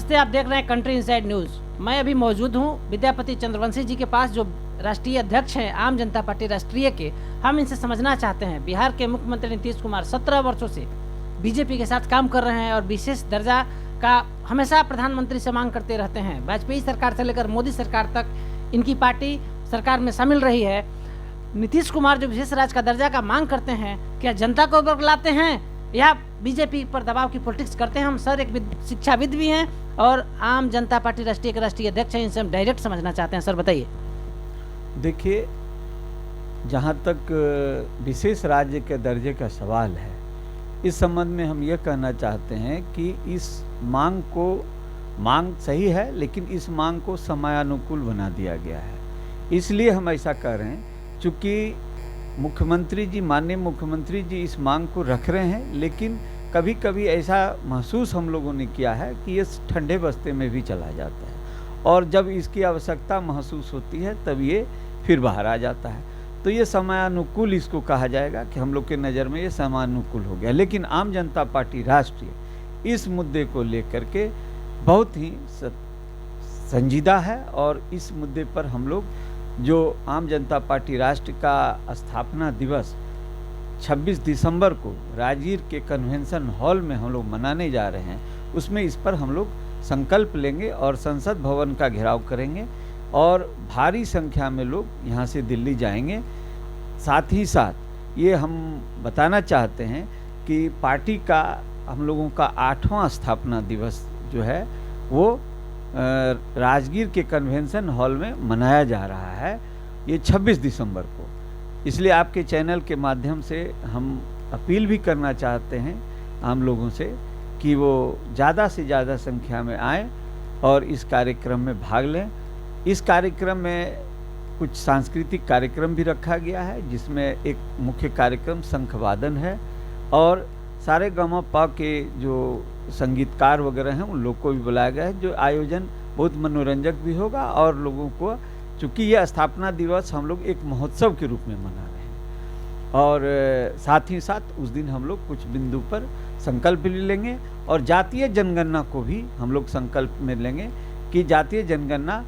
नमस्ते, आप देख रहे हैं कंट्री इनसाइड न्यूज़। मैं अभी मौजूद हूं विद्यापति चंद्रवंशी जी के पास, जो राष्ट्रीय अध्यक्ष हैं आम जनता पार्टी राष्ट्रीय के। हम इनसे समझना चाहते हैं, बिहार के मुख्यमंत्री नीतीश कुमार 17 वर्षों से बीजेपी के साथ काम कर रहे हैं और विशेष दर्जा का हमेशा प्रधानमंत्री से मांग करते रहते हैं। वाजपेयी सरकार से लेकर मोदी सरकार तक इनकी पार्टी सरकार में शामिल रही है। नीतीश कुमार जो विशेष राज्य का दर्जा का मांग करते हैं, क्या जनता को बरगलाते हैं या बीजेपी पर दबाव की पॉलिटिक्स करते हैं? हम सर एक शिक्षाविद भी हैं और आम जनता पार्टी राष्ट्रीय के राष्ट्रीय अध्यक्ष हैं, इनसे हम डायरेक्ट समझना चाहते हैं। सर बताइए। देखिए, जहाँ तक विशेष राज्य के दर्जे का सवाल है, इस संबंध में हम ये कहना चाहते हैं कि इस मांग सही है, लेकिन इस मांग को समयानुकूल बना दिया गया है। इसलिए हम ऐसा कर रहे हैं, चूँकि माननीय मुख्यमंत्री जी इस मांग को रख रहे हैं, लेकिन कभी कभी ऐसा महसूस हम लोगों ने किया है कि ये ठंडे बस्ते में भी चला जाता है और जब इसकी आवश्यकता महसूस होती है तब ये फिर बाहर आ जाता है। तो ये समयानुकूल इसको कहा जाएगा कि हम लोग के नज़र में ये समयानुकूल हो गया। लेकिन आम जनता पार्टी राष्ट्रीय इस मुद्दे को लेकर के बहुत ही संजीदा है और इस मुद्दे पर हम लोग जो आम जनता पार्टी राष्ट्र का स्थापना दिवस 26 दिसंबर को राजगीर के कन्वेंशन हॉल में हम लोग मनाने जा रहे हैं, उसमें इस पर हम लोग संकल्प लेंगे और संसद भवन का घेराव करेंगे और भारी संख्या में लोग यहाँ से दिल्ली जाएंगे। साथ ही साथ ये हम बताना चाहते हैं कि पार्टी का हम लोगों का 8वां स्थापना दिवस जो है वो राजगीर के कन्वेंशन हॉल में मनाया जा रहा है, ये 26 दिसंबर को। इसलिए आपके चैनल के माध्यम से हम अपील भी करना चाहते हैं आम लोगों से कि वो ज़्यादा से ज़्यादा संख्या में आएँ और इस कार्यक्रम में भाग लें। इस कार्यक्रम में कुछ सांस्कृतिक कार्यक्रम भी रखा गया है, जिसमें एक मुख्य कार्यक्रम शंखवादन है और सारे गमा के जो संगीतकार वगैरह हैं उन लोग को भी बुलाया गया है। जो आयोजन बहुत मनोरंजक भी होगा और लोगों को, चूँकि यह स्थापना दिवस हम लोग एक महोत्सव के रूप में मना रहे हैं और साथ ही साथ उस दिन हम लोग कुछ बिंदु पर संकल्प भी लेंगे और जातीय जनगणना को भी हम लोग संकल्प में लेंगे कि जातीय जनगणना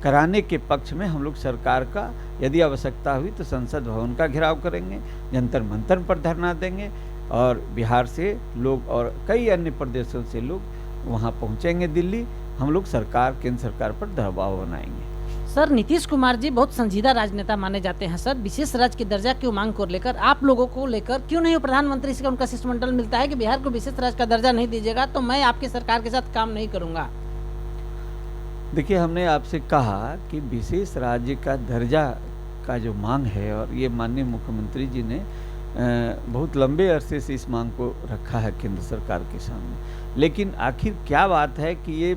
कराने के पक्ष में हम लोग सरकार का यदि आवश्यकता हुई तो संसद भवन का घेराव करेंगे, जंतर मंतर पर धरना देंगे और बिहार से लोग और कई अन्य प्रदेशों से लोग वहां पहुंचेंगे दिल्ली। हम लोग केंद्र सरकार पर दबाव बनाएंगे। सर, नीतीश कुमार जी बहुत संजीदा राजनेता माने जाते हैं। सर, विशेष राज्य की दर्जा की मांग को लेकर आप लोगों को लेकर क्यों नहीं प्रधानमंत्री से उनका शिष्टमंडल मिलता है कि बिहार को विशेष राज्य का दर्जा नहीं दीजिएगा तो मैं आपकी सरकार के साथ काम नहीं करूँगा? देखिए, हमने आपसे कहा कि विशेष राज्य का दर्जा का जो मांग है और ये माननीय मुख्यमंत्री जी ने बहुत लंबे अरसे से इस मांग को रखा है केंद्र सरकार के सामने, लेकिन आखिर क्या बात है कि ये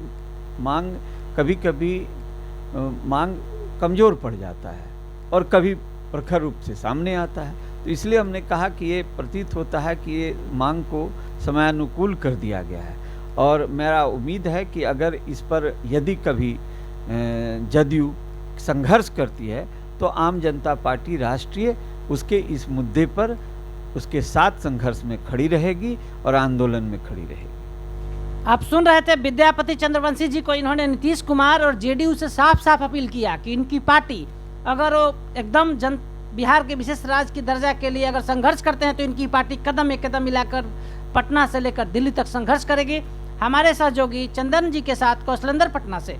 मांग कभी कभी मांग कमज़ोर पड़ जाता है और कभी प्रखर रूप से सामने आता है। तो इसलिए हमने कहा कि ये प्रतीत होता है कि ये मांग को समयानुकूल कर दिया गया है और मेरा उम्मीद है कि अगर इस पर यदि कभी जदयू संघर्ष करती है तो आम जनता पार्टी राष्ट्रीय उसके इस मुद्दे पर उसके साथ संघर्ष में खड़ी रहेगी और आंदोलन में खड़ी रहेगी। आप सुन रहे थे विद्यापति चंद्रवंशी जी को। इन्होंने नीतीश कुमार और जेडीयू से साफ साफ अपील किया कि इनकी पार्टी अगर वो एकदम बिहार के विशेष राज्य की दर्जा के लिए अगर संघर्ष करते हैं तो इनकी पार्टी कदम एक कदम मिलाकर पटना से लेकर दिल्ली तक संघर्ष करेगी। हमारे सहयोगी चंदन जी के साथ कौशलेंद्र पटना से।